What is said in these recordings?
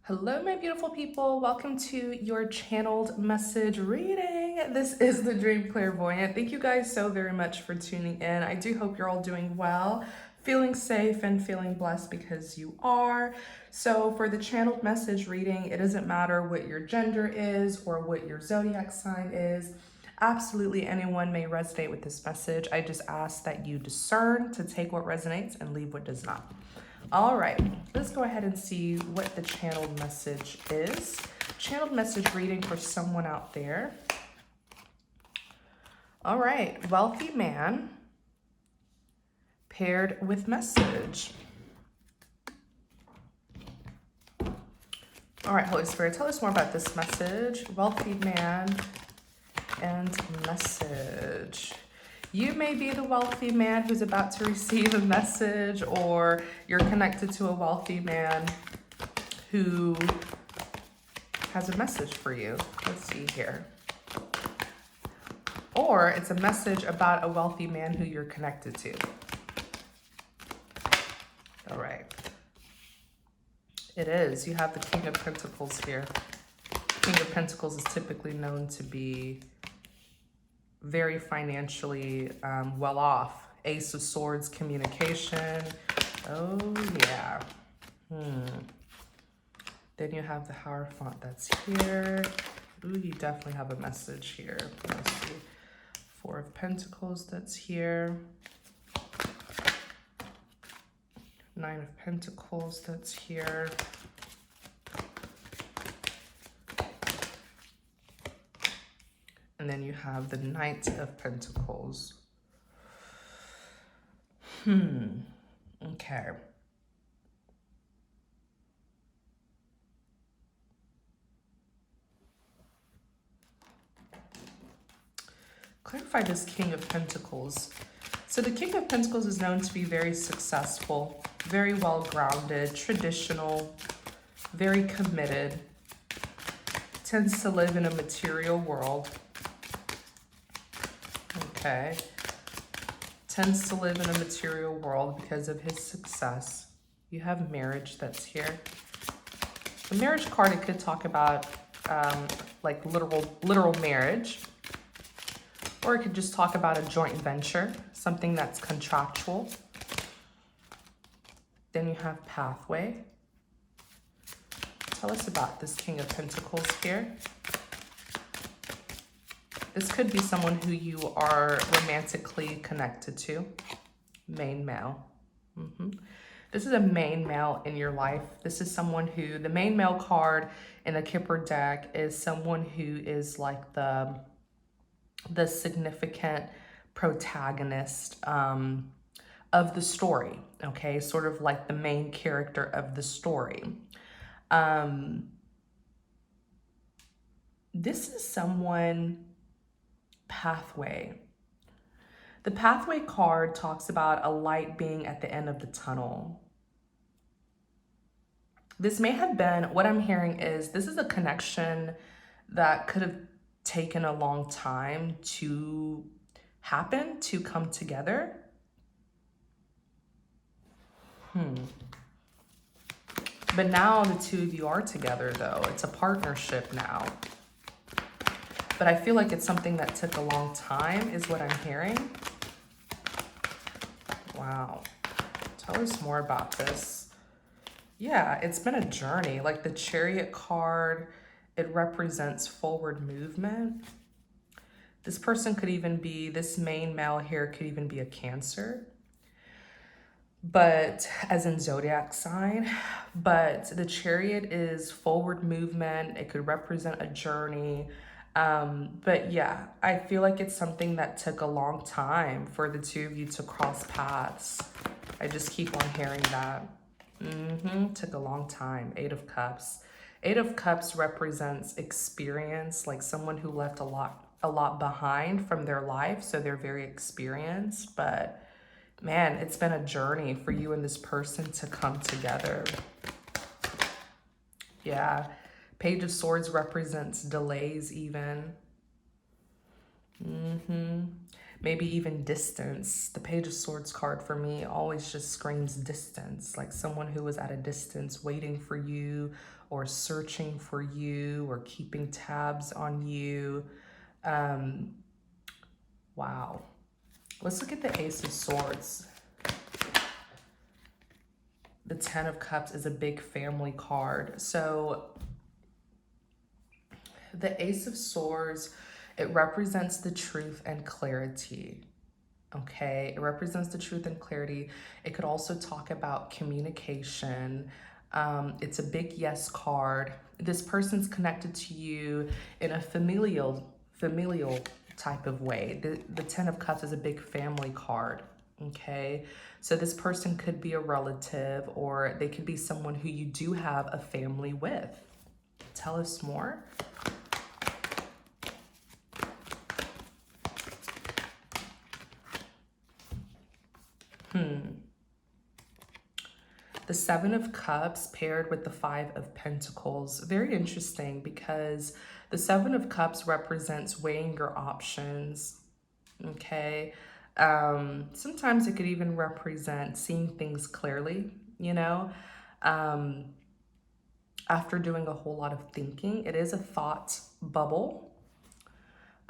Hello, my beautiful people. Welcome to your channeled message reading. This is the Dream Clairvoyant. Thank you guys so very much for tuning in. I do hope you're all doing well, feeling safe and feeling blessed because you are. So for the channeled message reading, it doesn't matter what your gender is or what your zodiac sign is. Absolutely anyone may resonate with this message. I just ask that you discern to take what resonates and leave what does not. All right, let's go ahead and see what the channeled message is. Channeled message reading for someone out there. All right, wealthy man paired with message. All right, Holy Spirit, tell us more about this message. Wealthy man and message. You may be the wealthy man who's about to receive a message, or you're connected to a wealthy man who has a message for you. Let's see here. Or it's a message about a wealthy man who you're connected to. All right. It is. You have the King of Pentacles here. King of Pentacles is typically known to be very financially well off. Ace of Swords, communication. Oh yeah. Then you have the Hierophant that's here. Ooh, you definitely have a message here. Let's see. Four of Pentacles that's here. Nine of Pentacles that's here. And then you have the Knight of Pentacles. Okay. Clarify this King of Pentacles. So the King of Pentacles is known to be very successful, very well-grounded, traditional, very committed, tends to live in a material world. Okay. Tends to live in a material world because of his success. You have marriage that's here. The marriage card, it could talk about like literal marriage, or it could just talk about a joint venture, something that's contractual. Then you have pathway. Tell us about this King of Pentacles here. This could be someone who you are romantically connected to. Main male. This is a main male in your life. This is someone who, the main male card in the Kipper deck is someone who is like the significant protagonist of the story, okay? Sort of like the main character of the story. This is someone, pathway. The pathway card talks about a light being at the end of the tunnel. This may have been, what I'm hearing is this is a connection that could have taken a long time to happen, to come together. But now the two of you are together though. It's a partnership now. But I feel like it's something that took a long time is what I'm hearing. Wow. Tell us more about this. Yeah, it's been a journey. Like the Chariot card, it represents forward movement. This person could even be, this main male here could even be a Cancer. But as in zodiac sign, but the Chariot is forward movement. It could represent a journey. But yeah, I feel like it's something that took a long time for the two of you to cross paths. I just keep on hearing that. Took a long time. Eight of Cups. Eight of Cups represents experience, like someone who left a lot behind from their life. So they're very experienced, but man, it's been a journey for you and this person to come together. Yeah. Page of Swords represents delays even. maybe even distance. The Page of Swords card for me always just screams distance, like someone who is at a distance waiting for you or searching for you or keeping tabs on you. Wow. Let's look at the Ace of Swords. The Ten of Cups is a big family card. So the Ace of Swords, it represents the truth and clarity. Okay, it represents the truth and clarity. It could also talk about communication. It's a big yes card. This person's connected to you in a familial type of way. The Ten of Cups is a big family card. Okay, so this person could be a relative, or they could be someone who you do have a family with. Tell us more. The Seven of Cups paired with the Five of Pentacles. Very interesting, because the Seven of Cups represents weighing your options. Okay. Sometimes it could even represent seeing things clearly, you know, after doing a whole lot of thinking. It is a thought bubble.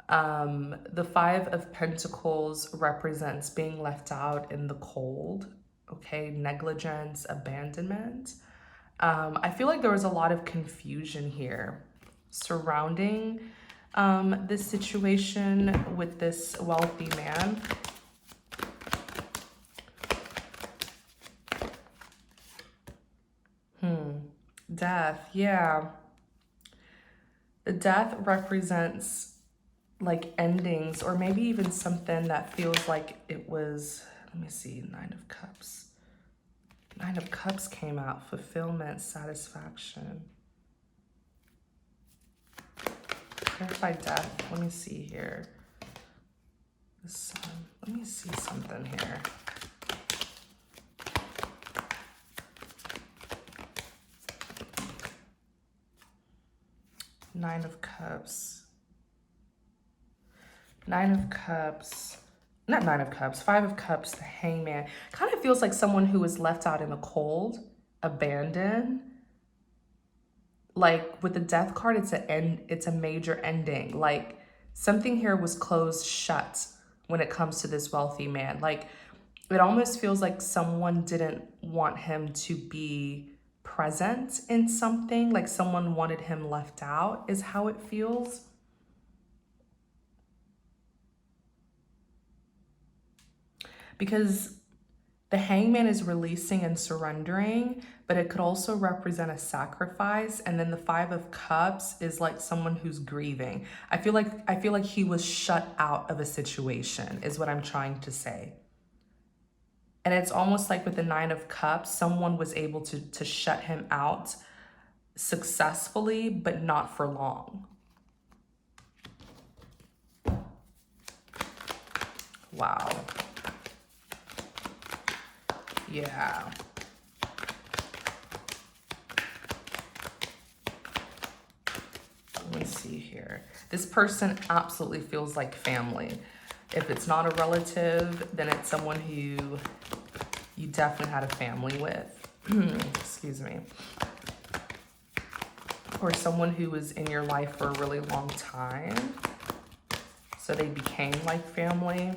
The Five of Pentacles represents being left out in the cold, okay, negligence, abandonment. I feel like there was a lot of confusion here surrounding this situation with this wealthy man. Death, yeah. The death represents like endings, or maybe even something that feels like it was, let me see, Nine of Cups. Nine of Cups came out, fulfillment, satisfaction. Clarify death, let me see here. The Sun, let me see something here. Nine of Cups. Nine of Cups. Not Nine of Cups. Five of Cups, the Hangman. Kind of feels like someone who was left out in the cold, abandoned. Like with the Death card, it's a major ending. Like something here was closed shut when it comes to this wealthy man. Like it almost feels like someone didn't want him to be present in something, like someone wanted him left out, is how it feels. Because the Hangman is releasing and surrendering, but it could also represent a sacrifice. And then the Five of Cups is like someone who's grieving. I feel like he was shut out of a situation, is what I'm trying to say. And it's almost like with the Nine of Cups, someone was able to shut him out successfully, but not for long. Wow. Yeah. Let me see here. This person absolutely feels like family. If it's not a relative, then it's someone who you definitely had a family with. Excuse me. Or someone who was in your life for a really long time. So they became like family.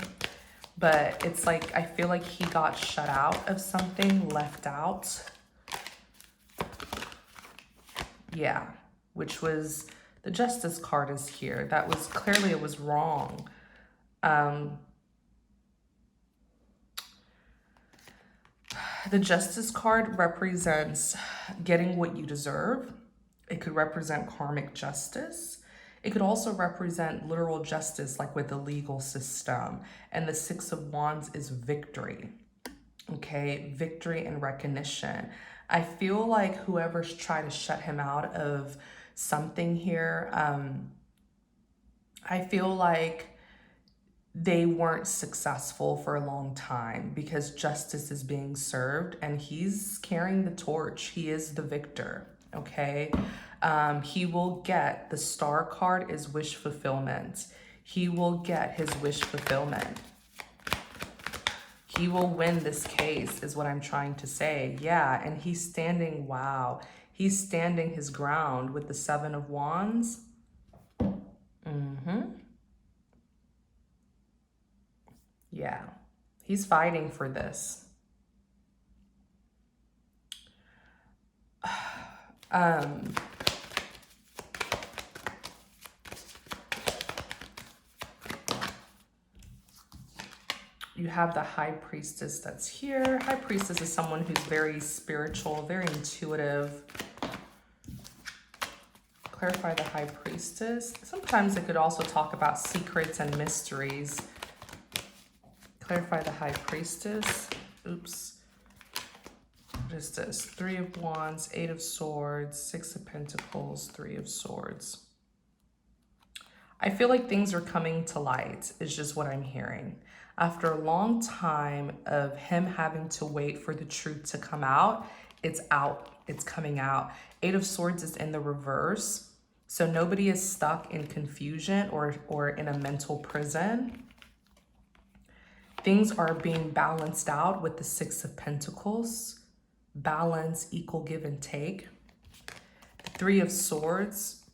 But it's like, I feel like he got shut out of something, left out. Yeah, which was, the Justice card is here. That was, clearly it was wrong. The Justice card represents getting what you deserve. It could represent karmic justice. It could also represent literal justice, like with the legal system. And the Six of Wands is victory. Okay, victory and recognition. I feel like whoever's trying to shut him out of something here, I feel like they weren't successful for a long time because justice is being served and he's carrying the torch. He is the victor, okay? He will get, the Star card is wish fulfillment. He will get his wish fulfillment. He will win this case is what I'm trying to say. Yeah, and he's standing, wow. He's standing his ground with the 7 of Wands. Yeah, he's fighting for this. You have the High Priestess that's here. High Priestess is someone who's very spiritual, very intuitive. Clarify the High Priestess. Sometimes it could also talk about secrets and mysteries. Clarify the High Priestess. Oops. What is this? 3 of Wands, 8 of Swords, 6 of Pentacles, 3 of Swords. I feel like things are coming to light, is just what I'm hearing. After a long time of him having to wait for the truth to come out, it's out. It's coming out. 8 of Swords is in the reverse. So nobody is stuck in confusion or in a mental prison. Things are being balanced out with the 6 of Pentacles. Balance, equal give and take. The 3 of Swords,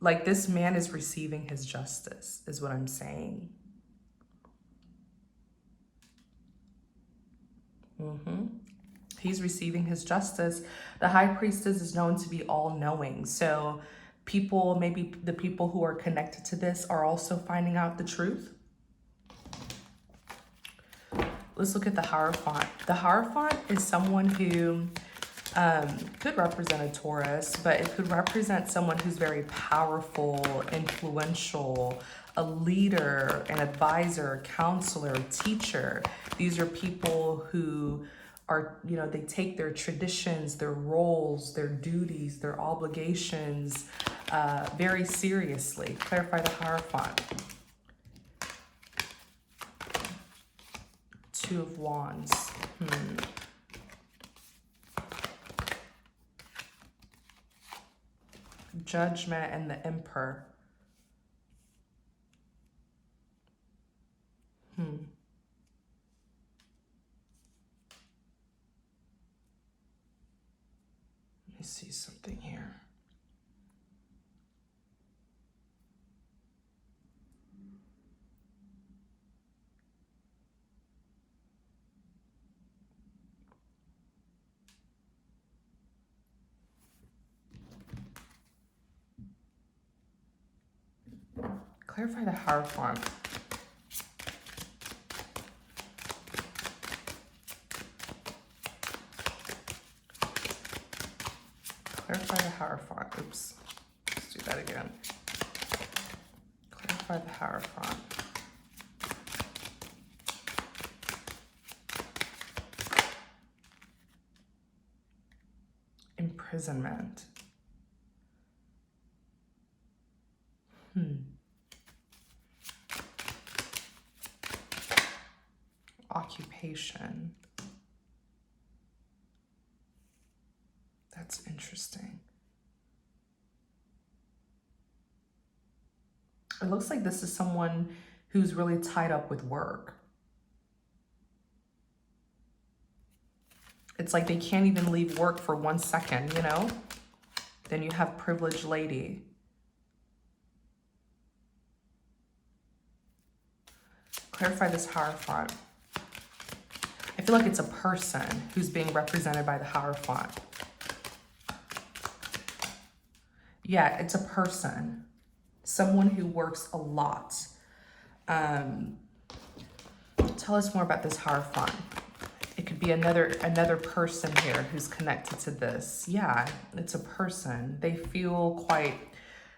like this man is receiving his justice, is what I'm saying. He's receiving his justice. The High Priestess is known to be all-knowing. So people, maybe the people who are connected to this are also finding out the truth. Let's look at the Hierophant. The Hierophant is someone who could represent a Taurus, but it could represent someone who's very powerful, influential, a leader, an advisor, counselor, teacher. These are people who are, you know, they take their traditions, their roles, their duties, their obligations very seriously. Clarify the Hierophant. 2 of Wands. Judgment and the Emperor. Let me see something here. Clarify the Hierophant. Clarify the Hierophant. Oops. Let's do that again. Clarify the Hierophant. Imprisonment. Occupation. That's interesting. It looks like this is someone who's really tied up with work. It's like they can't even leave work for 1 second, you know? Then you have privileged lady. Clarify this Hierophant. I feel like it's a person who's being represented by the Hierophant. Yeah, it's a person. Someone who works a lot. Tell us more about this Hierophant. It could be another person here who's connected to this. Yeah, it's a person. They feel quite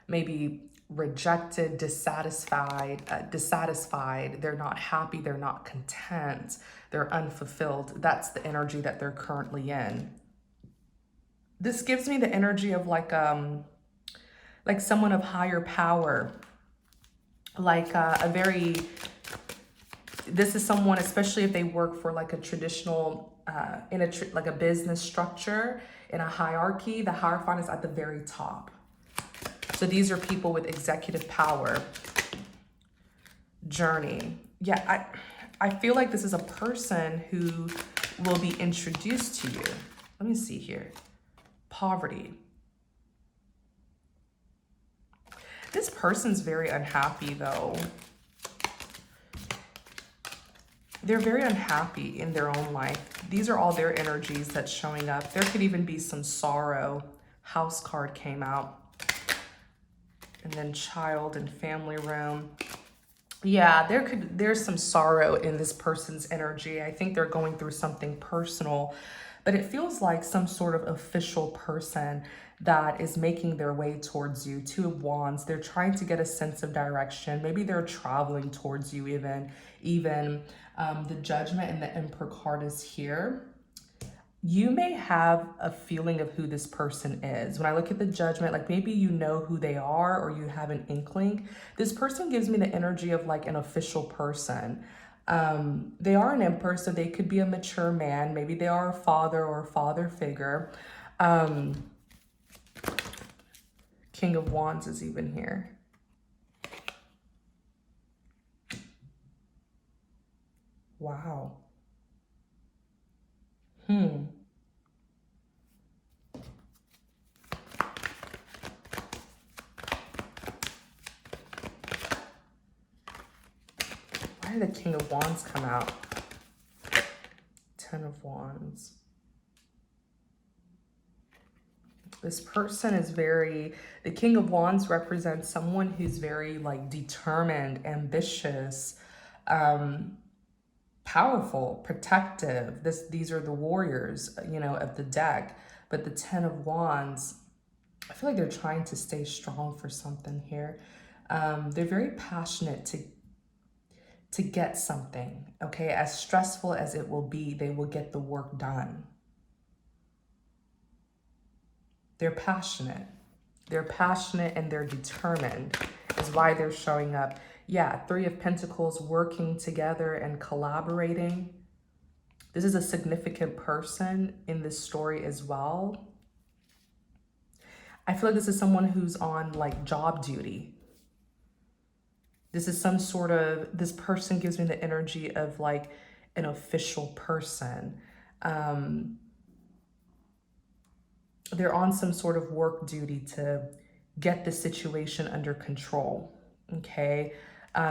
maybe rejected, dissatisfied. They're not happy. They're not content. They're unfulfilled. That's the energy that they're currently in. This gives me the energy of like someone of higher power, like this is someone, especially if they work for like a traditional, like a business structure, in a hierarchy, the Hierophant is at the very top. So these are people with executive power. journey. Yeah, I feel like this is a person who will be introduced to you. Let me see here. Poverty. This person's very unhappy though. They're very unhappy in their own life. These are all their energies that's showing up. There could even be some sorrow. House card came out. And then child and family room. Yeah, there's some sorrow in this person's energy. I think they're going through something personal, but it feels like some sort of official person that is making their way towards you. Two of Wands. They're trying to get a sense of direction. Maybe they're traveling towards you even. The Judgment and the Emperor card is here. You may have a feeling of who this person is. When I look at the Judgment, like maybe you know who they are or you have an inkling. This person gives me the energy of like an official person. They are an Emperor, so they could be a mature man. Maybe they are a father or a father figure. King of Wands is even here. Wow. Why did the King of Wands come out? Ten of Wands. This person is the King of Wands represents someone who's very like determined, ambitious, powerful, protective. These are the warriors, you know, of the deck. But the Ten of Wands, I feel like they're trying to stay strong for something here. They're very passionate to get something, okay? As stressful as it will be, they will get the work done. They're passionate. They're passionate and they're determined is why they're showing up. Yeah, Three of Pentacles, working together and collaborating. This is a significant person in this story as well. I feel like this is someone who's on like job duty. This is some sort of, this person gives me the energy of like an official person. They're on some sort of work duty to get the situation under control, okay?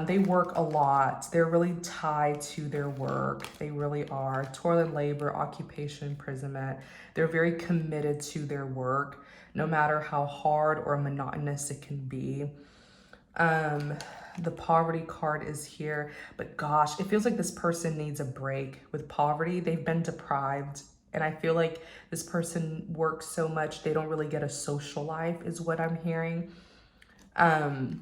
They work a lot. They're really tied to their work. They really are. Toil and labor, occupation, imprisonment. They're very committed to their work, no matter how hard or monotonous it can be. The poverty card is here, but gosh, it feels like this person needs a break with poverty. They've been deprived. And I feel like this person works so much, they don't really get a social life is what I'm hearing. And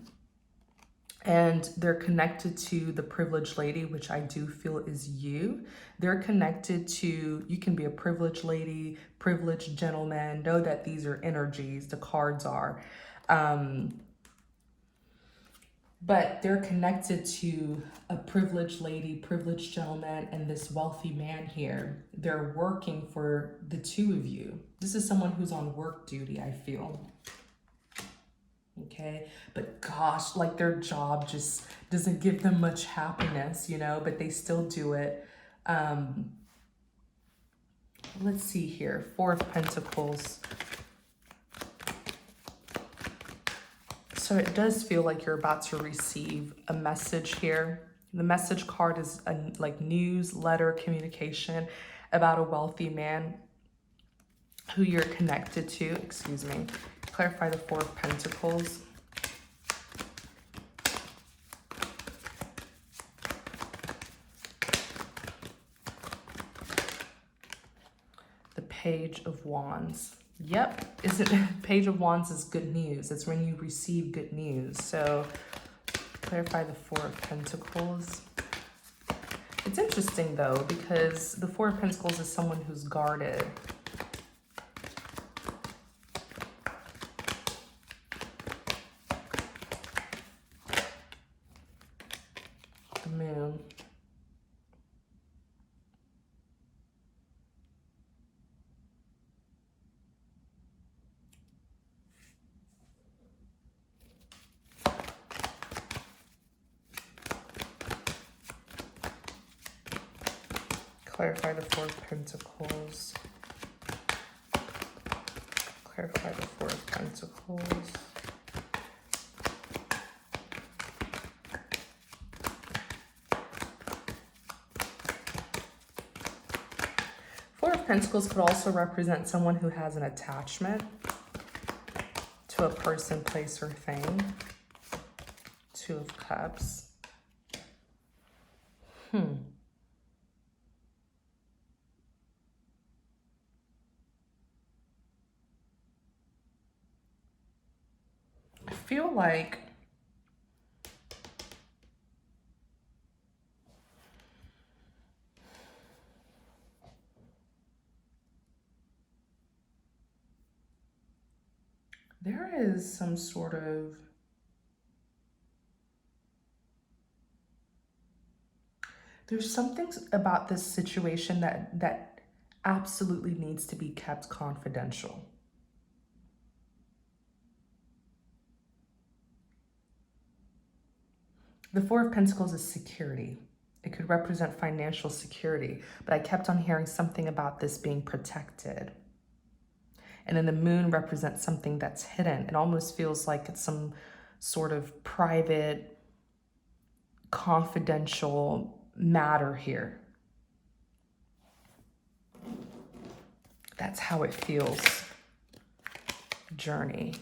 they're connected to the privileged lady, which I do feel is you. They're connected to, you can be a privileged lady, privileged gentleman. Know that these are energies, the cards are. But they're connected to a privileged lady, privileged gentleman, and this wealthy man here. They're working for the two of you. This is someone who's on work duty, I feel. Okay, but gosh, like their job just doesn't give them much happiness, you know, but they still do it. Let's see here, Four of Pentacles. So it does feel like you're about to receive a message here. The message card is like news, letter, communication about a wealthy man who you're connected to. Excuse me. Clarify the Four of Pentacles. The Page of Wands. Yep, Page of Wands is good news. It's when you receive good news. So clarify the Four of Pentacles. It's interesting though, because the Four of Pentacles is someone who's guarded. The Moon. Clarify the Four of Pentacles. Clarify the Four of Pentacles. Four of Pentacles could also represent someone who has an attachment to a person, place, or thing. Two of Cups. I feel like there is some sort of there's something about this situation that absolutely needs to be kept confidential. The Four of Pentacles is security. It could represent financial security, but I kept on hearing something about this being protected. And then the Moon represents something that's hidden. It almost feels like it's some sort of private, confidential matter here. That's how it feels. Journey.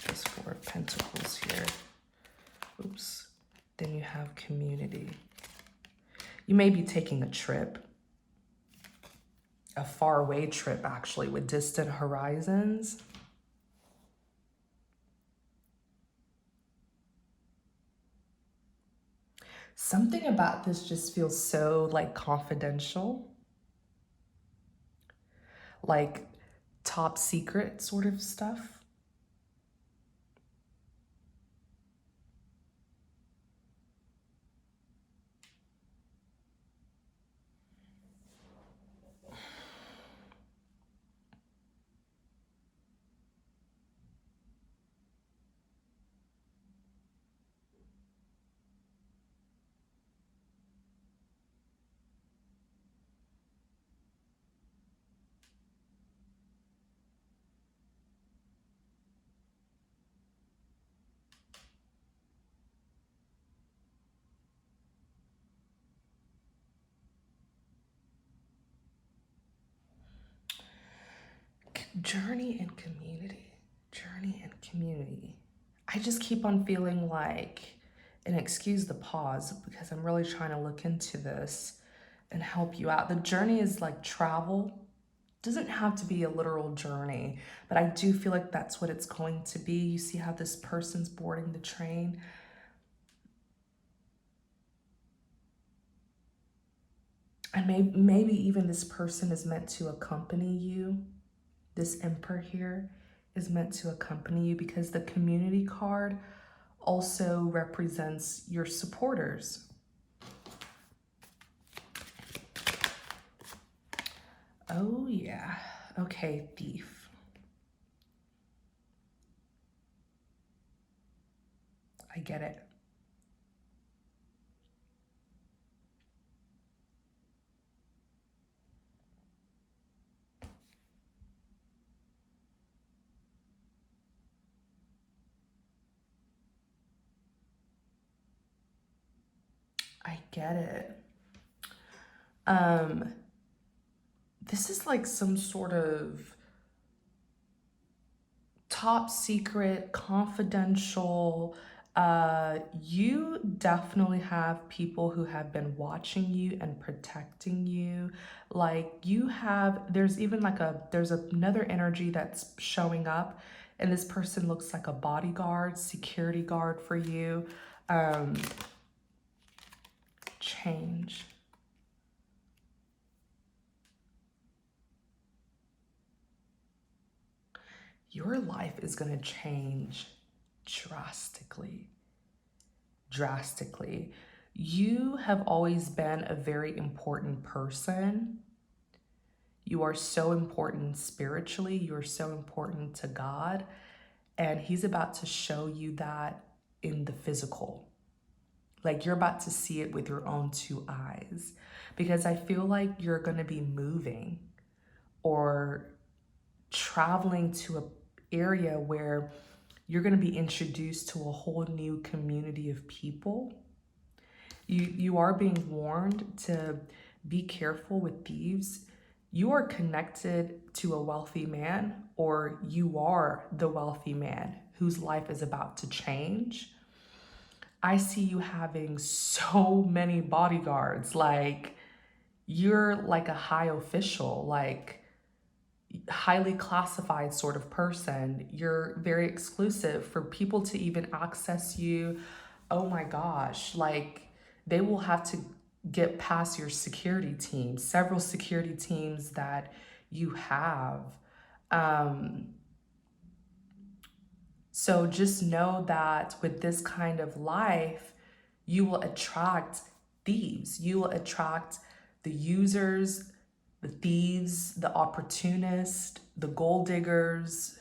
There's Four of Pentacles here. Oops. Then you have community. You may be taking a trip. A faraway trip, actually, with distant horizons. Something about this just feels so like confidential, like top secret sort of stuff. Journey and community. Journey and community. I just keep on feeling like, and excuse the pause because I'm really trying to look into this and help you out. The journey is like travel. Doesn't have to be a literal journey, but I do feel like that's what it's going to be. You see how this person's boarding the train. And maybe even this person is meant to accompany you. This Emperor here is meant to accompany you because the community card also represents your supporters. Oh yeah. Okay, Thief. I get it. I get it. This is like some sort of top secret, confidential. You definitely have people who have been watching you and protecting you. Like you have, there's even like there's another energy that's showing up, and this person looks like a bodyguard, security guard for you. Change. Your life is going to change drastically. Drastically. You have always been a very important person. You are so important spiritually. You are so important to God. And He's about to show you that in the physical. Like you're about to see it with your own two eyes, because I feel like you're going to be moving or traveling to an area where you're going to be introduced to a whole new community of people. You are being warned to be careful with thieves. You are connected to a wealthy man, or you are the wealthy man whose life is about to change. I see you having so many bodyguards. Like you're like a high official, like highly classified sort of person. You're very exclusive. For people to even access you, oh my gosh, like they will have to get past your security team, several security teams that you have. So just know that with this kind of life, you will attract thieves. You will attract the users, the thieves, the opportunists, the gold diggers,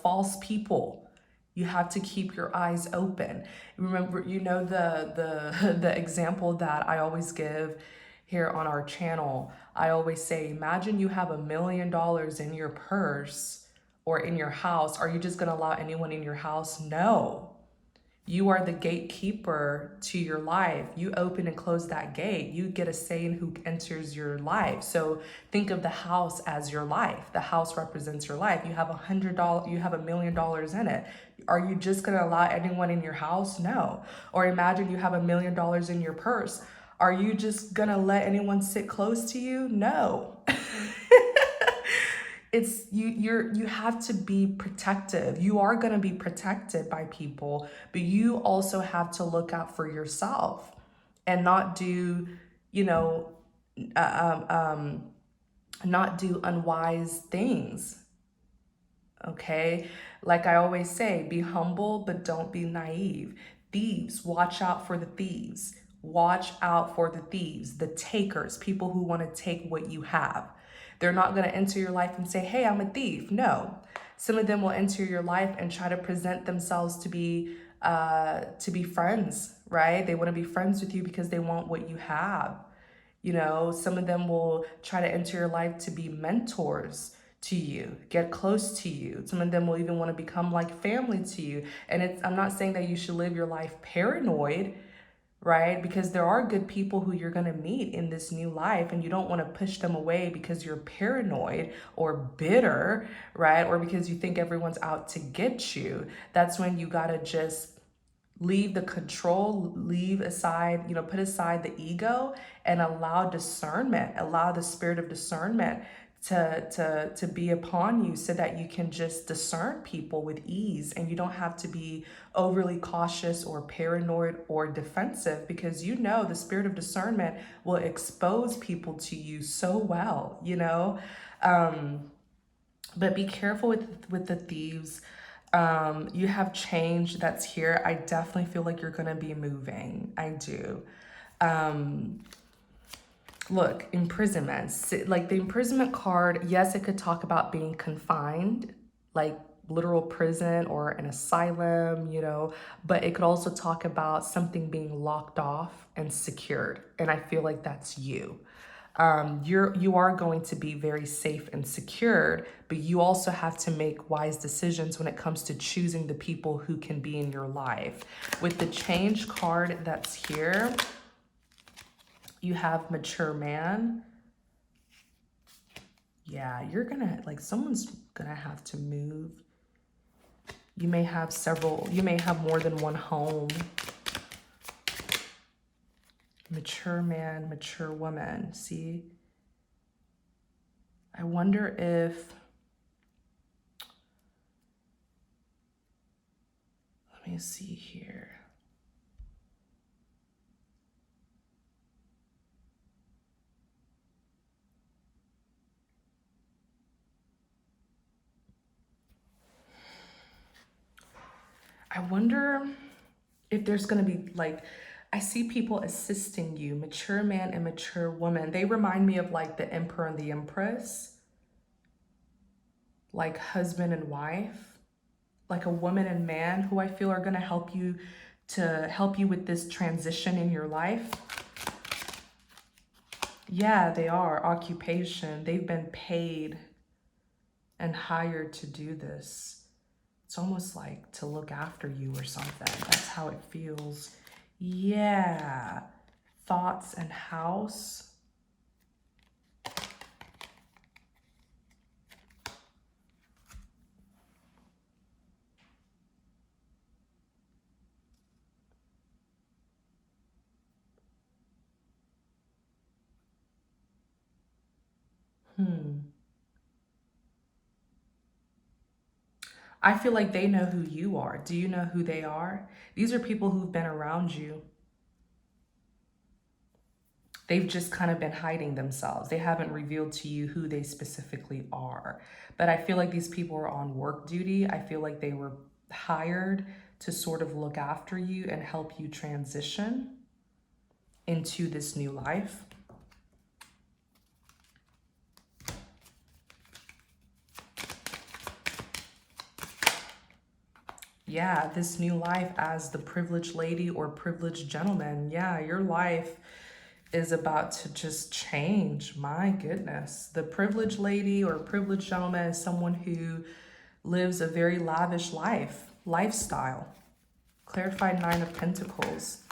false people. You have to keep your eyes open. Remember, the example that I always give here on our channel. I always say, imagine you have $1 million in your purse or in your house. Are you just going to allow anyone in your house? No. You are the gatekeeper to your life. You open and close that gate. You get a say in who enters your life. So think of the house as your life. The house represents your life. You have $100, you have $1 million in it. Are you just gonna allow anyone in your house? No. Or imagine you have $1 million in your purse. Are you just gonna let anyone sit close to you? No. It's you have to be protective. You are going to be protected by people, but you also have to look out for yourself and not do, uh, um, um, not do unwise things. Okay? Like I always say, be humble, but don't be naive. Thieves, watch out for the thieves. Watch out for the thieves, the takers, people who want to take what you have. They're not going to enter your life and say, hey, I'm a thief. No. Some of them will enter your life and try to present themselves to be friends, right? They want to be friends with you because they want what you have. Some of them will try to enter your life to be mentors to you, get close to you. Some of them will even want to become like family to you. And I'm not saying that you should live your life paranoid, right? Because there are good people who you're going to meet in this new life, and you don't want to push them away because you're paranoid or bitter, right? Or because you think everyone's out to get you. That's when you got to just leave the control, leave aside, put aside the ego and allow discernment, allow the spirit of discernment to be upon you, so that you can just discern people with ease, and you don't have to be overly cautious or paranoid or defensive, because the spirit of discernment will expose people to you so well. But be careful with the thieves. You have change that's here. I definitely feel like you're gonna be moving. I do. Look, imprisonment. Like the imprisonment card, yes, it could talk about being confined, like literal prison or an asylum, but it could also talk about something being locked off and secured. And I feel like that's you. You are going to be very safe and secured, but you also have to make wise decisions when it comes to choosing the people who can be in your life. With the change card that's here, you have mature man. Yeah, you're gonna, someone's gonna have to move. You may have more than one home. Mature man, mature woman. See? I wonder if, let me see here. I wonder if there's going to be I see people assisting you, mature man and mature woman. They remind me of the emperor and the empress, like husband and wife, like a woman and man who I feel are going to help you to help you with this transition in your life. Yeah, they are. Occupation. They've been paid and hired to do this. It's almost like to look after you or something. That's how it feels. Yeah. Thoughts and house. I feel like they know who you are. Do you know who they are? These are people who've been around you. They've just kind of been hiding themselves. They haven't revealed to you who they specifically are. But I feel like these people are on work duty. I feel like they were hired to sort of look after you and help you transition into this new life. Yeah, this new life as the privileged lady or privileged gentleman. Yeah, your life is about to just change. My goodness. The privileged lady or privileged gentleman is someone who lives a very lavish lifestyle. Clarified 9 of Pentacles.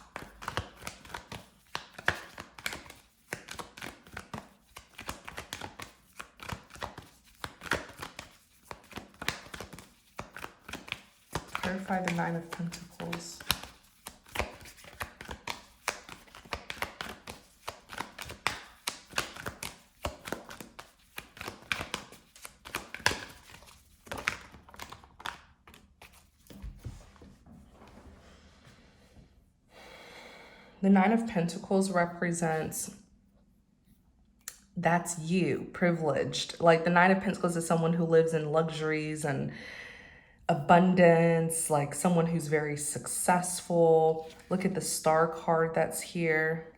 Clarify the 9 of Pentacles. The 9 of Pentacles represents, that's you, privileged. Like the 9 of Pentacles is someone who lives in luxuries and abundance, like someone who's very successful. Look at the star card that's here.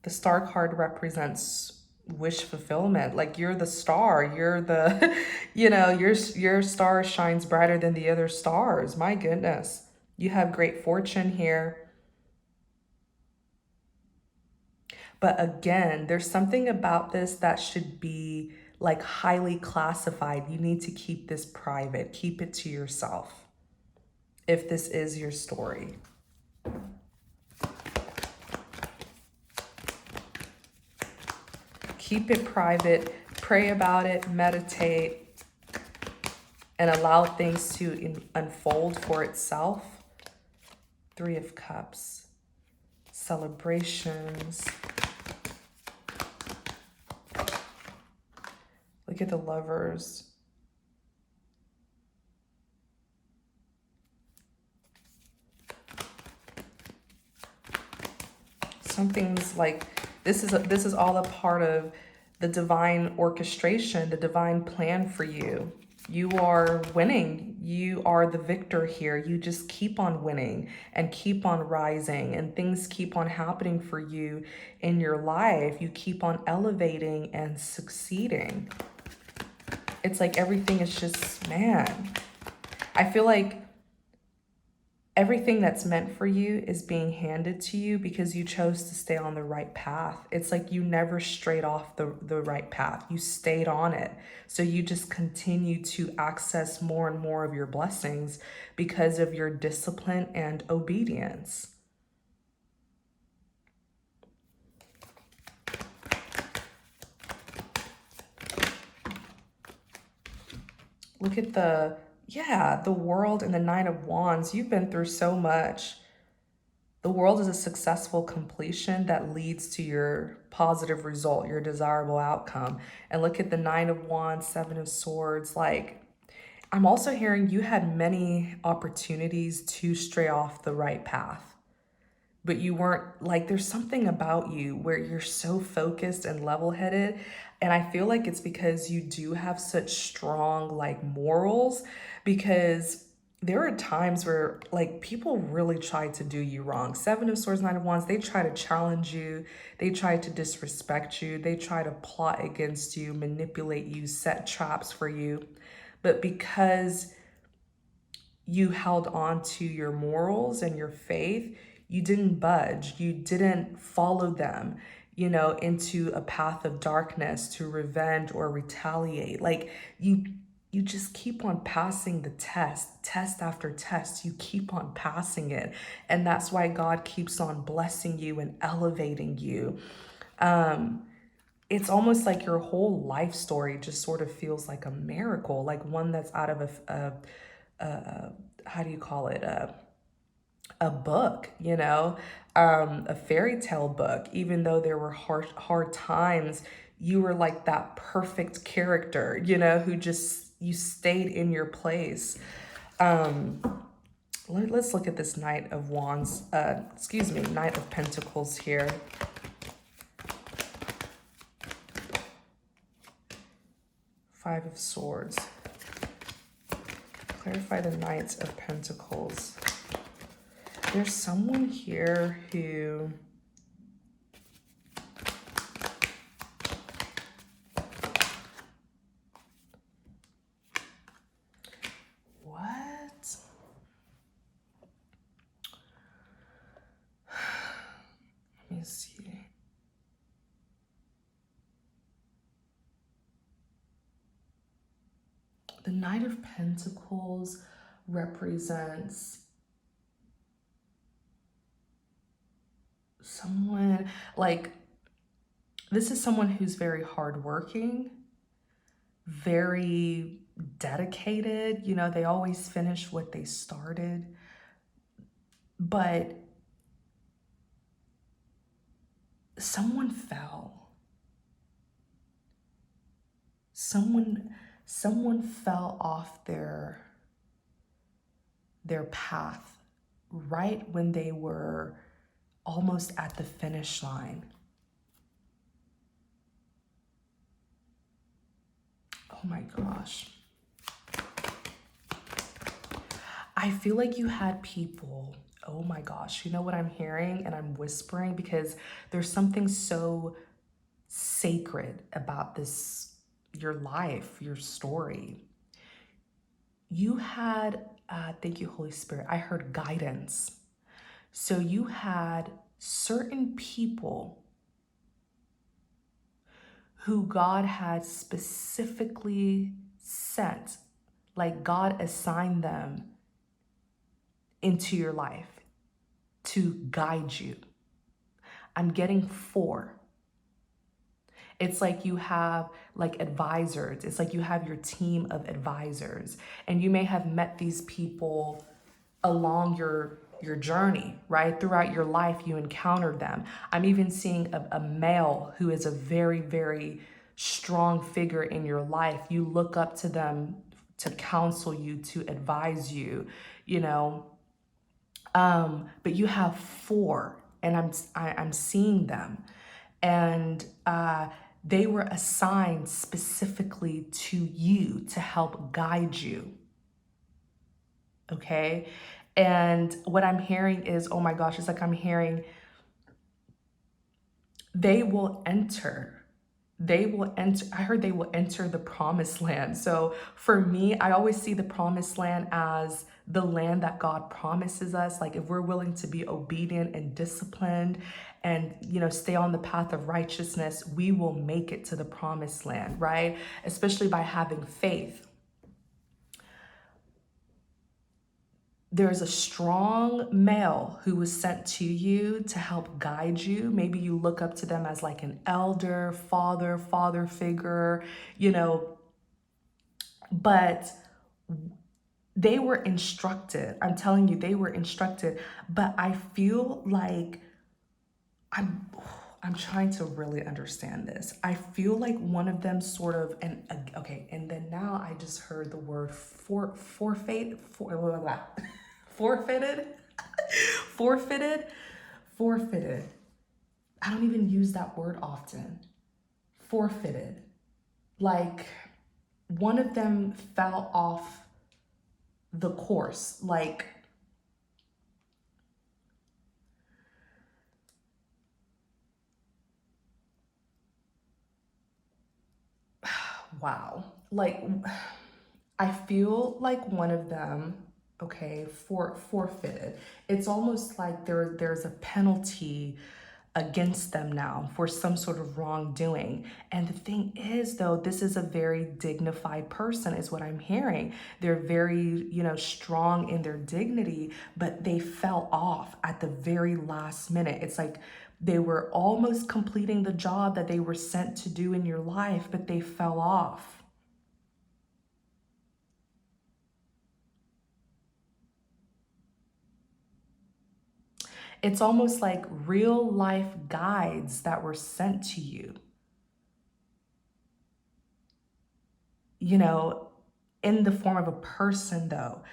The star card represents wish fulfillment. Like you're the star, you're the, you know, your star shines brighter than the other stars. My goodness. You have great fortune here. But again, there's something about this that should be like highly classified. You need to keep this private. Keep it to yourself if this is your story. Keep it private. Pray about it. Meditate. And allow things to unfold for itself. 3 of Cups. Celebrations. Look at the Lovers. Something's like, this is all a part of the divine orchestration, the divine plan for you. You are winning. You are the victor here. You just keep on winning and keep on rising, and things keep on happening for you in your life. You keep on elevating and succeeding. It's like everything is just, man, I feel like everything that's meant for you is being handed to you because you chose to stay on the right path. It's like you never strayed off the right path. You stayed on it. So you just continue to access more and more of your blessings because of your discipline and obedience. Look at the World and the 9 of Wands. You've been through so much. The World is a successful completion that leads to your positive result, your desirable outcome. And look at the 9 of Wands, 7 of Swords. Like, I'm also hearing you had many opportunities to stray off the right path, but you weren't, like, there's something about you where you're so focused and level-headed. And I feel like it's because you do have such strong, like, morals, because there are times where, like, people really try to do you wrong. 7 of Swords, 9 of Wands, they try to challenge you. They try to disrespect you. They try to plot against you, manipulate you, set traps for you. but because you held on to your morals and your faith, you didn't budge, you didn't follow them, you know, into a path of darkness to revenge or retaliate. Like you just keep on passing the test after test. You keep on passing it. And that's why God keeps on blessing you and elevating you. It's almost like your whole life story just sort of feels like a miracle, like one that's out of how do you call it? A book, you know, a fairy tale book. Even though there were hard times, you were like that perfect character, you know, who just, you stayed in your place. Let's look at this Knight of Wands, Knight of Pentacles here. Five of Swords. Clarify the Knights of Pentacles. There's someone here who what? Let me see. The Knight of Pentacles represents someone, like, this is someone who's very hardworking, very dedicated. You know, they always finish what they started. But someone fell. Someone fell off their path right when they were almost at the finish line. Oh my gosh. I feel like you had people, oh my gosh, you know what I'm hearing? And I'm whispering because there's something so sacred about this, your life, your story. You had, thank you, Holy Spirit, I heard guidance. So you had certain people who God had specifically sent, like God assigned them into your life to guide you. I'm getting 4. It's like you have like advisors. It's like you have your team of advisors, and you may have met these people along your journey, right? Throughout your life, you encountered them. I'm even seeing a male who is a very, very strong figure in your life. You look up to them to counsel you, to advise you, you know. But you have 4, and I'm seeing them, and they were assigned specifically to you to help guide you. Okay. And what I'm hearing is, oh my gosh, it's like I'm hearing they will enter. I heard they will enter the promised land. So for me, I always see the promised land as the land that God promises us. Like if we're willing to be obedient and disciplined and, you know, stay on the path of righteousness, we will make it to the promised land, right? Especially by having faith. There's a strong male who was sent to you to help guide you. Maybe you look up to them as like an elder, father figure, you know, but they were instructed. I'm telling you, they were instructed, but I feel like I'm trying to really understand this. I feel like one of them sort of, and okay, and then now I just heard the word forfeited, forfeited. I don't even use that word often. Forfeited. Like one of them fell off the course. Like, wow. Like, I feel like one of them, okay, forfeited. It's almost like there's a penalty against them now for some sort of wrongdoing. And the thing is, though, this is a very dignified person, is what I'm hearing. They're very, strong in their dignity, but they fell off at the very last minute. It's like they were almost completing the job that they were sent to do in your life, but they fell off. It's almost like real life guides that were sent to you, you know, in the form of a person, though.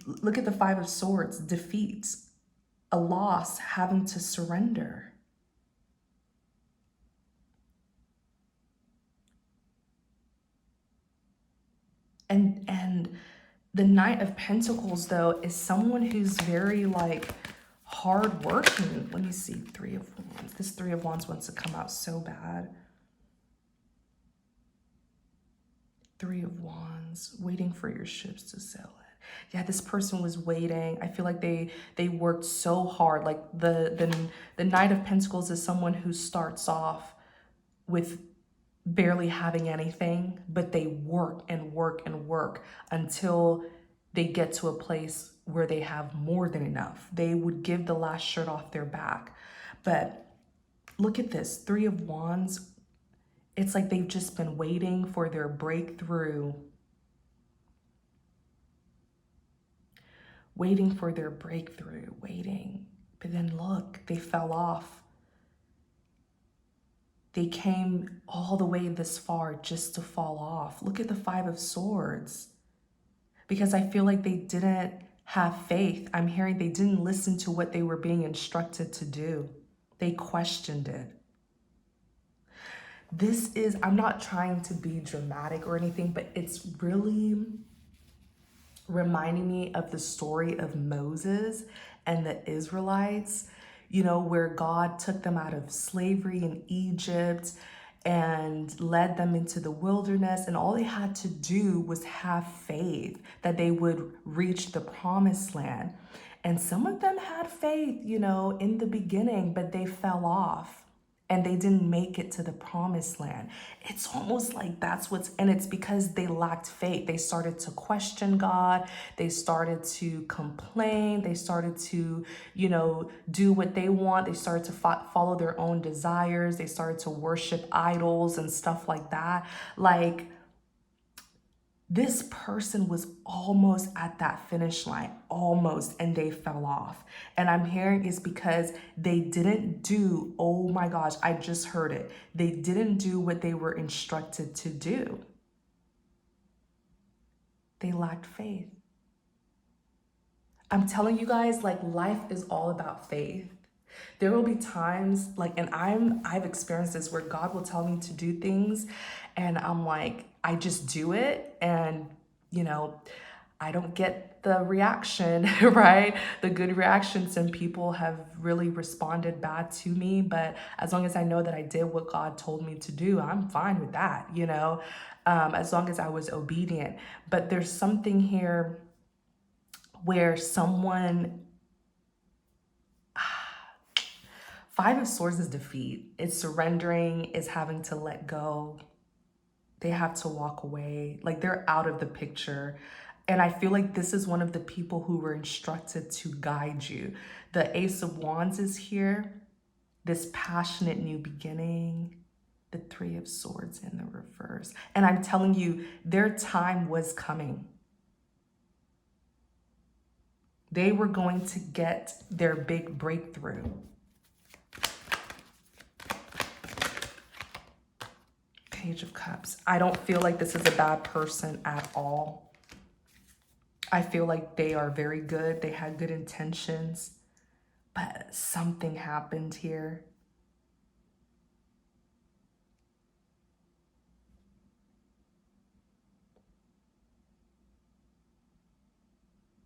Look at the Five of Swords, defeat, a loss, having to surrender. And the Knight of Pentacles, though, is someone who's very like hardworking. Let me see, Three of Wands. This Three of Wands wants to come out so bad. Three of Wands, waiting for your ships to sail in. Yeah, this person was waiting. I feel like they worked so hard. Like the Knight of Pentacles is someone who starts off with barely having anything, but they work and work and work until they get to a place where they have more than enough. They would give the last shirt off their back. But look at this, Three of Wands. It's like they've just been waiting for their breakthrough, waiting for their breakthrough, waiting. But then look, they fell off. They came all the way this far just to fall off. Look at the Five of Swords. Because I feel like they didn't have faith. I'm hearing they didn't listen to what they were being instructed to do. They questioned it. This is, I'm not trying to be dramatic or anything, but it's really reminding me of the story of Moses and the Israelites, where God took them out of slavery in Egypt and led them into the wilderness. And all they had to do was have faith that they would reach the promised land. And some of them had faith, in the beginning, but they fell off and they didn't make it to the promised land. It's almost like and it's because they lacked faith. They started to question God. They started to complain. They started to, do what they want. They started to follow their own desires. They started to worship idols and stuff like that. Like, this person was almost at that finish line, almost, and they fell off. And I'm hearing is because they didn't do, oh my gosh, I just heard it. They didn't do what they were instructed to do. They lacked faith. I'm telling you guys, like, life is all about faith. There will be times and I've experienced this where God will tell me to do things and I'm like, I just do it. And, I don't get the reaction, right? The good reactions, and people have really responded bad to me. But as long as I know that I did what God told me to do, I'm fine with that, as long as I was obedient. But there's something here where someone, Five of Swords is defeat. It's surrendering, it's having to let go. They have to walk away. Like, they're out of the picture. And I feel like this is one of the people who were instructed to guide you. The Ace of Wands is here. This passionate new beginning. The Three of Swords in the reverse. And I'm telling you, their time was coming. They were going to get their big breakthrough. Page of Cups. I don't feel like this is a bad person at all. I feel like they are very good. They had good intentions, but something happened here.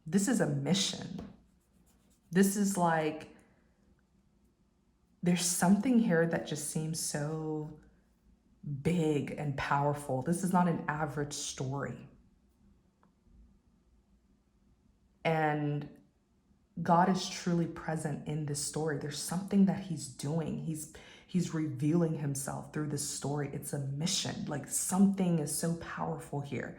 This is a mission. This is like, there's something here that just seems so big and powerful. This is not an average story. And God is truly present in this story. There's something that he's doing. He's revealing himself through this story. It's a mission. Like, something is so powerful here.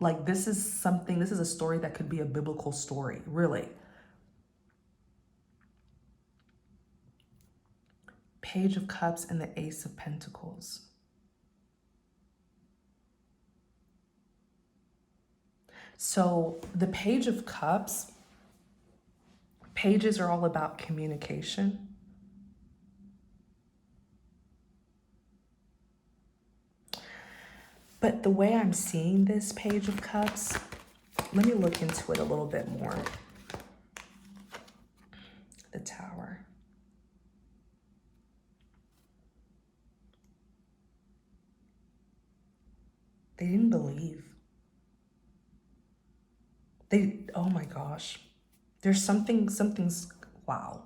Like, this is a story that could be a biblical story, really. Page of Cups and the Ace of Pentacles. So the Page of Cups, pages are all about communication. But the way I'm seeing this Page of Cups, let me look into it a little bit more. The Tower. They didn't believe. Oh my gosh. There's something's, wow.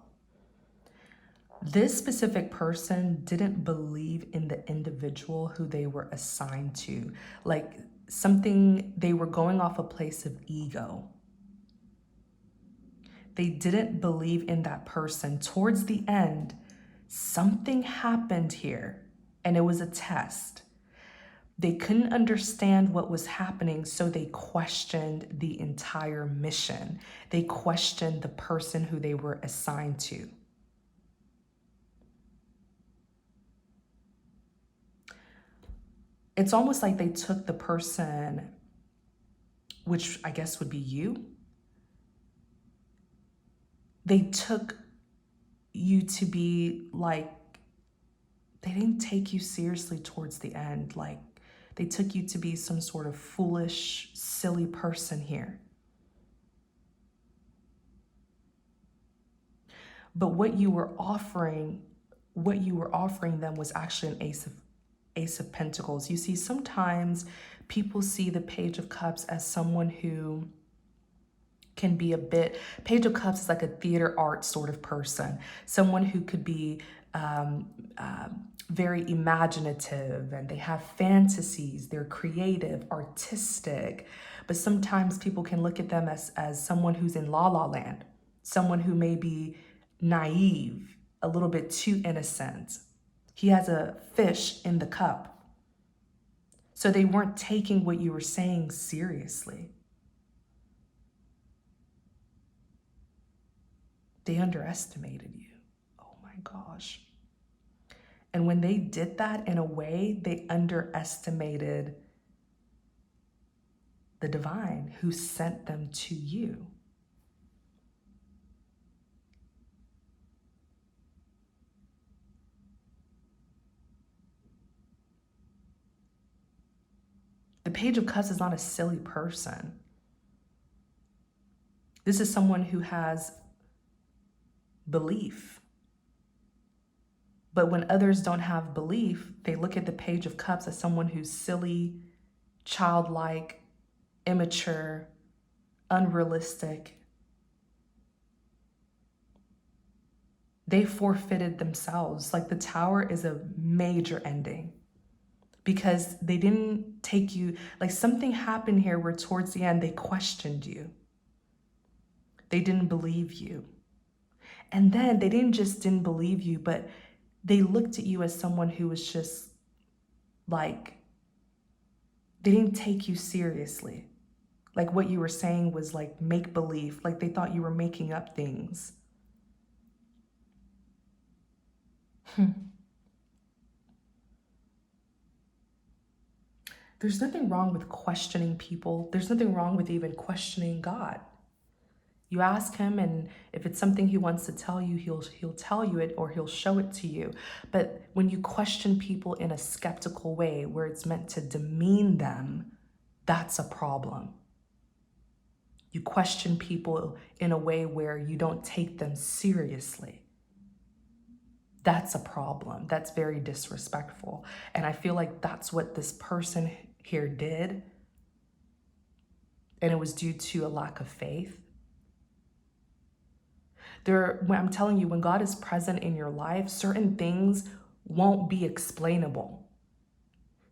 This specific person didn't believe in the individual who they were assigned to. Like, they were going off a place of ego. They didn't believe in that person. Towards the end, something happened here, and it was a test. They couldn't understand what was happening, so they questioned the entire mission. They questioned the person who they were assigned to. It's almost like they took the person, which I guess would be you. They took you to be like, they didn't take you seriously towards the end. Like, they took you to be some sort of foolish, silly person here. But what you were offering them was actually an Ace of Pentacles. You see, sometimes people see the Page of Cups as someone who can be Page of Cups is like a theater art sort of person, someone who could be very imaginative, and they have fantasies, they're creative, artistic, but sometimes people can look at them as someone who's in La La Land, someone who may be naive, a little bit too innocent. He has a fish in the cup. So they weren't taking what you were saying seriously. They underestimated you. Oh my gosh. And when they did that, in a way, they underestimated the divine who sent them to you. The Page of Cups is not a silly person. This is someone who has belief. But when others don't have belief, they look at the Page of Cups as someone who's silly, childlike, immature, unrealistic. They forfeited themselves. Like, the Tower is a major ending because they didn't take you, like, something happened here where towards the end they questioned you. They didn't believe you. And then they didn't believe you, but they looked at you as someone who was just like, they didn't take you seriously. Like, what you were saying was like make believe, like they thought you were making up things. There's nothing wrong with questioning people. There's nothing wrong with even questioning God. You ask him, and if it's something he wants to tell you, he'll tell you it, or he'll show it to you. But when you question people in a skeptical way where it's meant to demean them, that's a problem. You question people in a way where you don't take them seriously. That's a problem. That's very disrespectful. And I feel like that's what this person here did. And it was due to a lack of faith. When I'm telling you, when God is present in your life, certain things won't be explainable.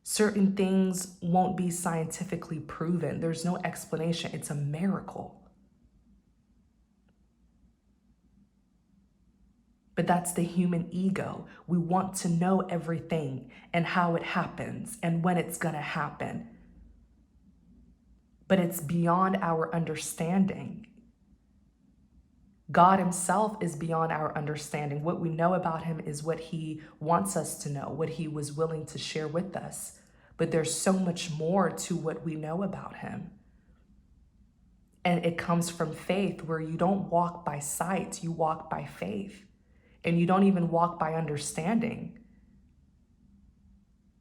Certain things won't be scientifically proven. There's no explanation. It's a miracle. But that's the human ego. We want to know everything and how it happens and when it's going to happen. But it's beyond our understanding. God himself is beyond our understanding. What we know about him is what he wants us to know, what he was willing to share with us. But there's so much more to what we know about him. And it comes from faith, where you don't walk by sight, you walk by faith. And you don't even walk by understanding.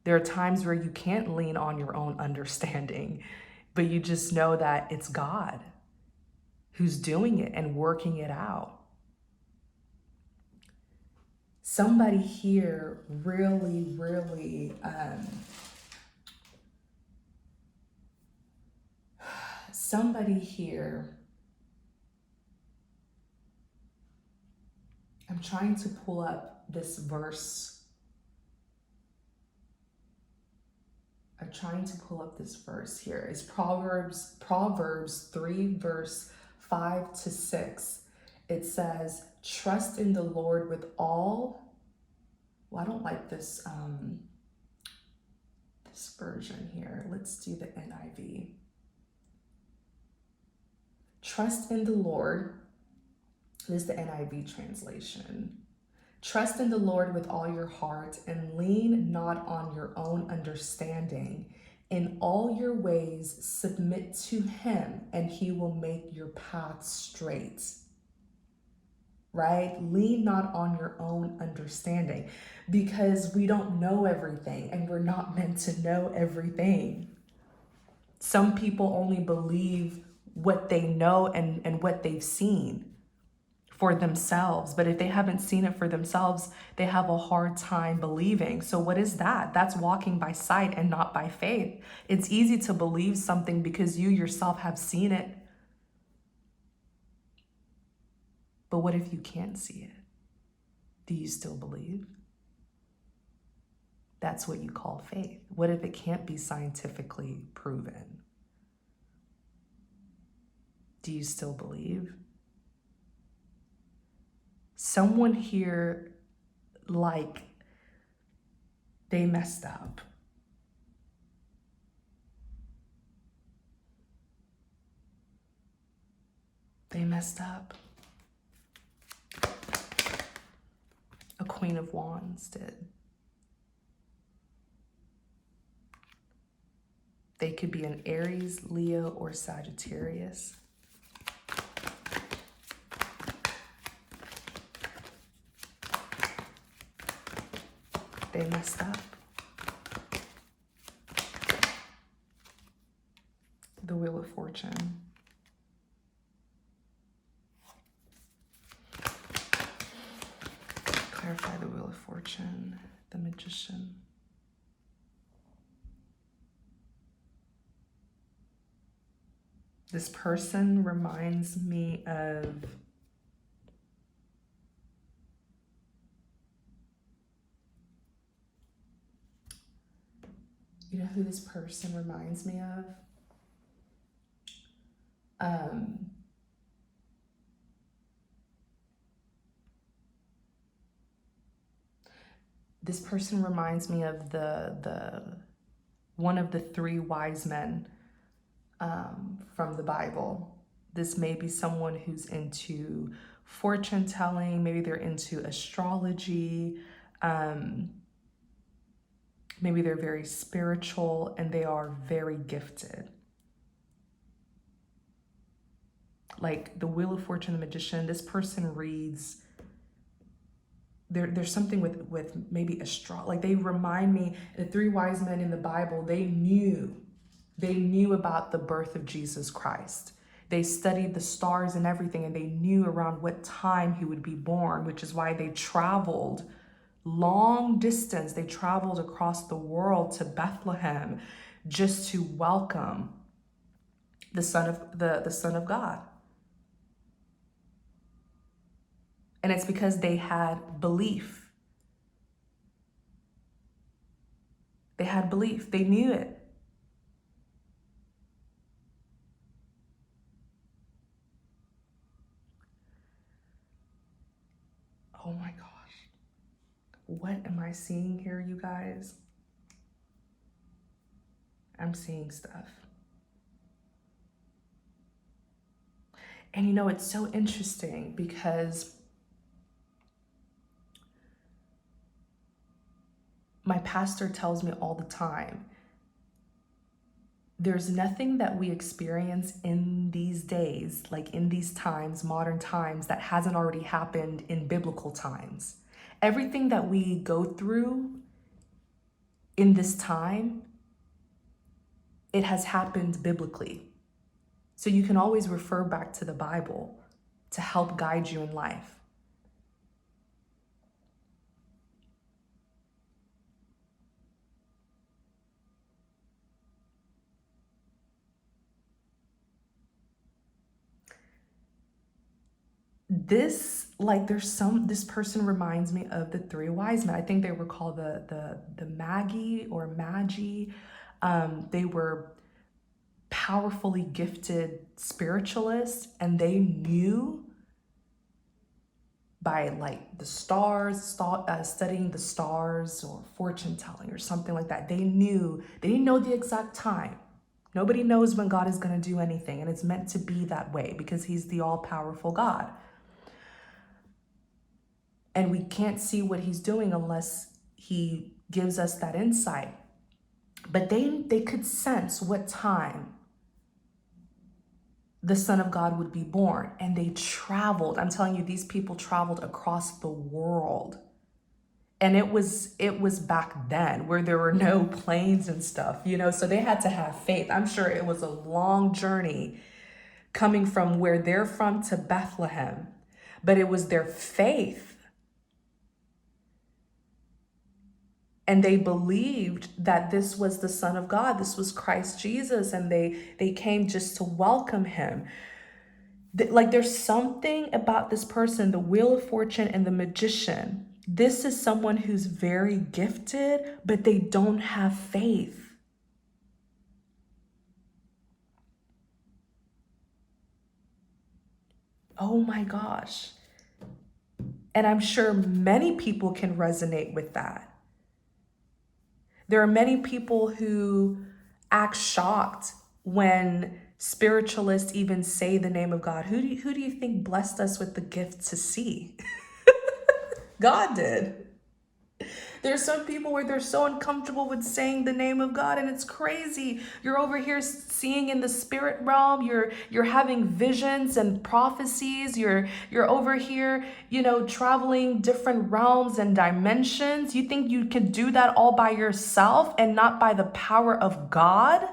There are times where you can't lean on your own understanding, but you just know that it's God who's doing it and working it out. Somebody here really, somebody here, I'm trying to pull up this verse. I'm trying to pull up this verse here. It's Proverbs 3, verse 5 to 6. It says, trust in the Lord with all. Well, I don't like this, this version here. Let's do the NIV. Trust in the Lord. This is the NIV translation. Trust in the Lord with all your heart and lean not on your own understanding. In all your ways, submit to him and he will make your path straight. Right? Lean not on your own understanding, because we don't know everything and we're not meant to know everything. Some people only believe what they know and what they've seen for themselves. But if they haven't seen it for themselves, they have a hard time believing. So what is that? That's walking by sight and not by faith. It's easy to believe something because you yourself have seen it. But what if you can't see it? Do you still believe? That's what you call faith. What if it can't be scientifically proven? Do you still believe? Someone here, like, they messed up. They messed up. A Queen of Wands did. They could be an Aries, Leo, or Sagittarius. They messed up. The Wheel of Fortune. Clarify the Wheel of Fortune. The Magician. This person reminds me of you know who this person reminds me of? This person reminds me of the one of the three wise men from the Bible. This may be someone who's into fortune telling. Maybe they're into astrology. Maybe they're very spiritual and they are very gifted. Like the Wheel of Fortune, the Magician, this person reads, there's something with maybe astrology. Like they remind me, the three wise men in the Bible, they knew about the birth of Jesus Christ. They studied the stars and everything, and they knew around what time he would be born, which is why they traveled long distance. They traveled across the world to Bethlehem just to welcome the Son of God. And it's because they had belief. They had belief. They knew it. Oh my gosh. What am I seeing here, you guys? I'm seeing stuff. And you know, it's so interesting because my pastor tells me all the time, there's nothing that we experience in these days, like in these times, modern times, that hasn't already happened in biblical times. Everything that we go through in this time, it has happened biblically. So you can always refer back to the Bible to help guide you in life. This, like, this person reminds me of the three wise men. I think they were called the Magi or Magi. They were powerfully gifted spiritualists, and they knew by like the stars, studying the stars or fortune telling or something like that. They didn't know the exact time. Nobody knows when God is going to do anything, and it's meant to be that way because he's the all-powerful God. And we can't see what he's doing unless he gives us that insight. But they could sense what time the Son of God would be born. And they traveled. I'm telling you, these people traveled across the world. And it was back then where there were no planes and stuff, you know, so they had to have faith. I'm sure it was a long journey coming from where they're from to Bethlehem, but it was their faith. And they believed that this was the Son of God, this was Christ Jesus, and they came just to welcome him. Like, there's something about this person, the Wheel of Fortune and the magician. This is someone who's very gifted, but they don't have faith. Oh my gosh. And I'm sure many people can resonate with that. There are many people who act shocked when spiritualists even say the name of God. Who do you think blessed us with the gift to see? God did. There's some people where they're so uncomfortable with saying the name of God, and it's crazy. You're over here seeing in the spirit realm. You're having visions and prophecies. You're over here, you know, traveling different realms and dimensions. You think you can do that all by yourself and not by the power of God?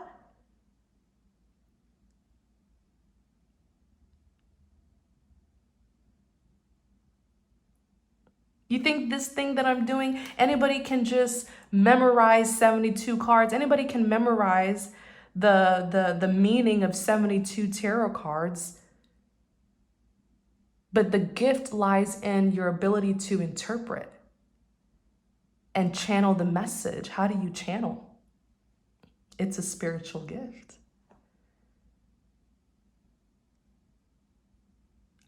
You think this thing that I'm doing, anybody can just memorize 72 cards? Anybody can memorize the meaning of 72 tarot cards? But the gift lies in your ability to interpret and channel the message. How do you channel? It's a spiritual gift.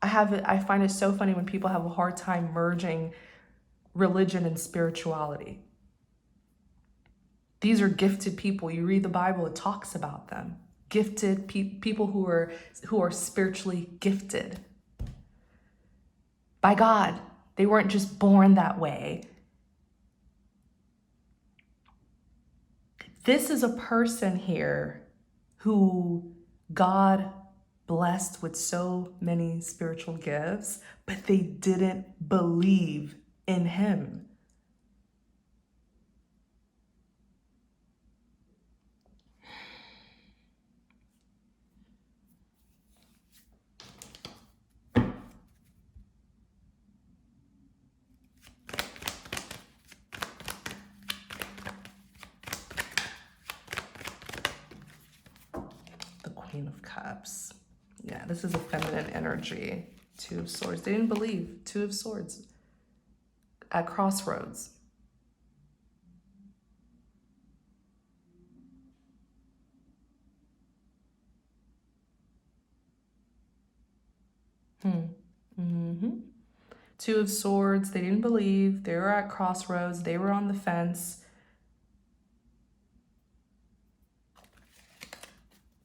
I find it so funny when people have a hard time merging religion and spirituality. These are gifted people. You read the Bible, it talks about them. Gifted people who are spiritually gifted by God. They weren't just born that way. This is a person here who God blessed with so many spiritual gifts, but they didn't believe in him. The Queen of Cups. Yeah, this is a feminine energy. Two of Swords. They didn't believe. Two of Swords. At crossroads. Two of Swords. They didn't believe. They were at crossroads. They were on the fence.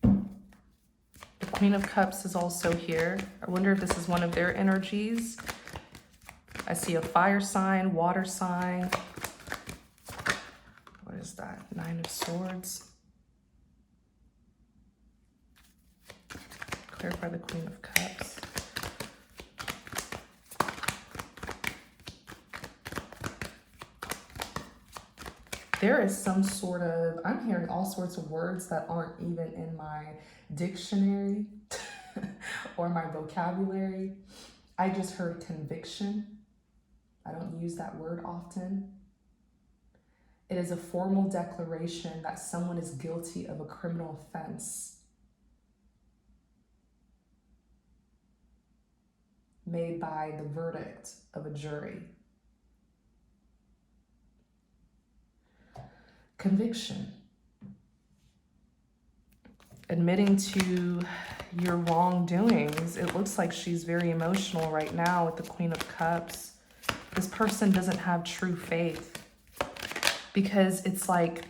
The Queen of Cups is also here. I wonder if this is one of their energies. I see a fire sign, water sign. What is that? Nine of Swords. Clarify the Queen of Cups. There is some sort of, I'm hearing all sorts of words that aren't even in my dictionary or my vocabulary. I just heard conviction. I don't use that word often. It is a formal declaration that someone is guilty of a criminal offense made by the verdict of a jury. Conviction. Admitting to your wrongdoings. It looks like she's very emotional right now with the Queen of Cups. This person doesn't have true faith because it's like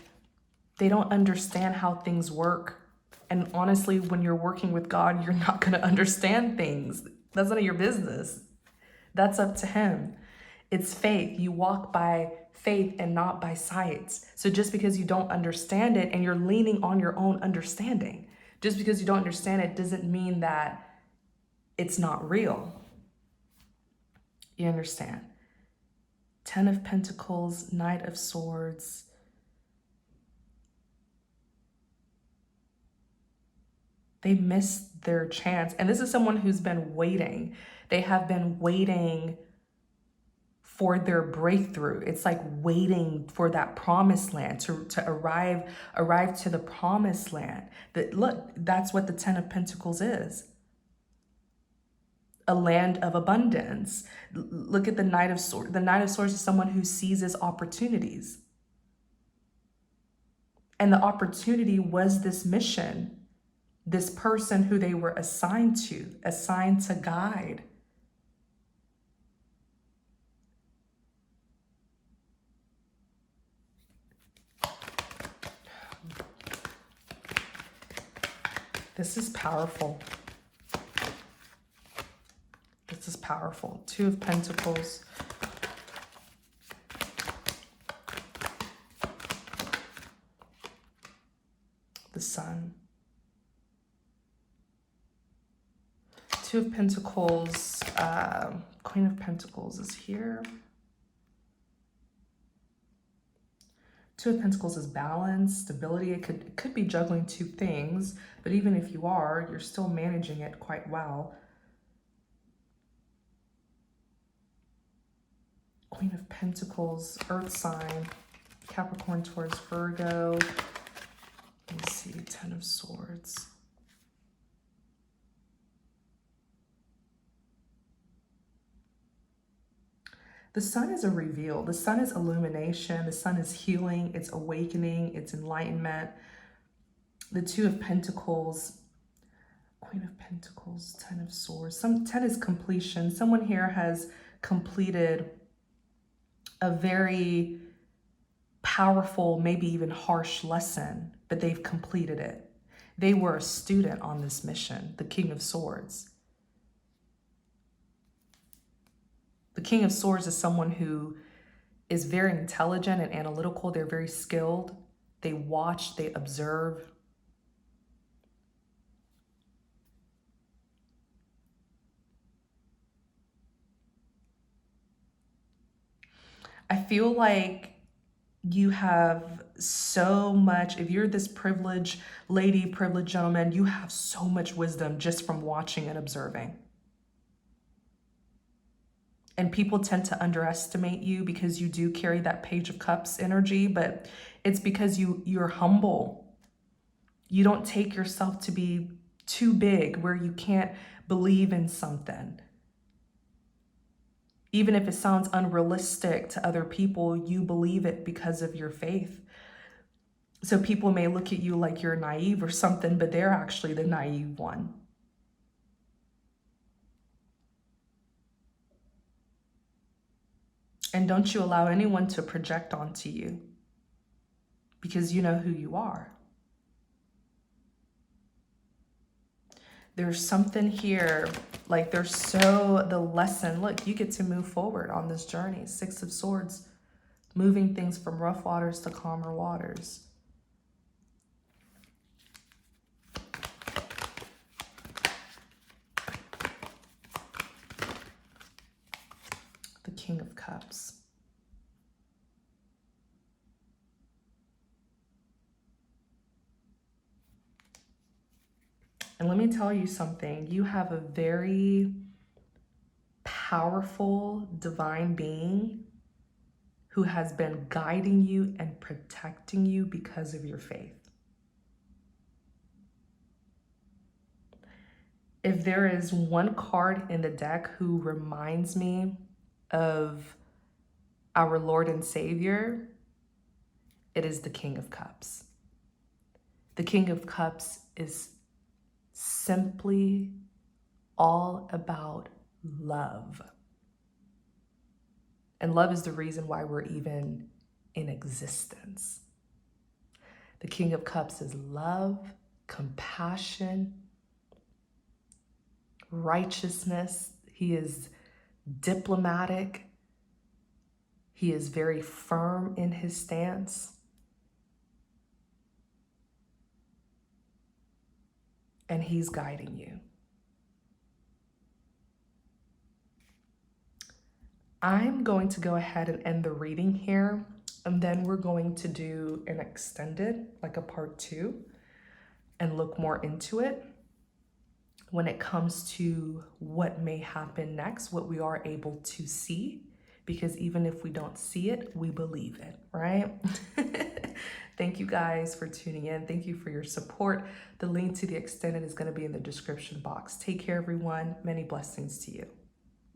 they don't understand how things work. And honestly, when you're working with God, you're not going to understand things. That's none of your business. That's up to him. It's faith. You walk by faith and not by sight. So just because you don't understand it and you're leaning on your own understanding, just because you don't understand it doesn't mean that it's not real. You understand? 10 of Pentacles, Knight of Swords. They missed their chance. And this is someone who's been waiting. They have been waiting for their breakthrough. It's like waiting for that promised land to arrive to the promised land. Look, that's what the 10 of Pentacles is. A land of abundance. Look at the Knight of Swords. The Knight of Swords is someone who seizes opportunities. And the opportunity was this mission, this person who they were assigned to guide. This is powerful. This is powerful. 2 of Pentacles. The Sun. 2 of Pentacles. Queen of Pentacles is here. 2 of Pentacles is balance, stability. It could be juggling two things, but even if you are, you're still managing it quite well. Queen of Pentacles, Earth sign, Capricorn, Taurus, Virgo. Let me see, 10 of Swords. The Sun is a reveal. The Sun is illumination. The Sun is healing. It's awakening. It's enlightenment. The 2 of Pentacles, Queen of Pentacles, 10 of Swords. 10 is completion. Someone here has completed a very powerful, maybe even harsh lesson, but they've completed it. They were a student on this mission, the King of Swords. The King of Swords is someone who is very intelligent and analytical. They're very skilled. They watch, they observe. I feel like you have so much, if you're this privileged lady, privileged gentleman, you have so much wisdom just from watching and observing. And people tend to underestimate you because you do carry that Page of Cups energy, but it's because you're humble. You don't take yourself to be too big where you can't believe in something. Even if it sounds unrealistic to other people, you believe it because of your faith. So people may look at you like you're naive or something, but they're actually the naive one. And don't you allow anyone to project onto you, because you know who you are. There's something here, like the lesson, look, you get to move forward on this journey. 6 of Swords, moving things from rough waters to calmer waters. The King of Cups. And let me tell you something, you have a very powerful divine being who has been guiding you and protecting you because of your faith. If there is one card in the deck who reminds me of our Lord and Savior, it is the King of Cups. The King of Cups is simply all about love. And love is the reason why we're even in existence. The King of Cups is love, compassion, righteousness. He is diplomatic. He is very firm in his stance. And he's guiding you. I'm going to go ahead and end the reading here, and then we're going to do an extended, like a part 2, and look more into it when it comes to what may happen next, what we are able to see, because even if we don't see it, we believe it, right? Thank you guys for tuning in. Thank you for your support. The link to the extended is going to be in the description box. Take care, everyone. Many blessings to you.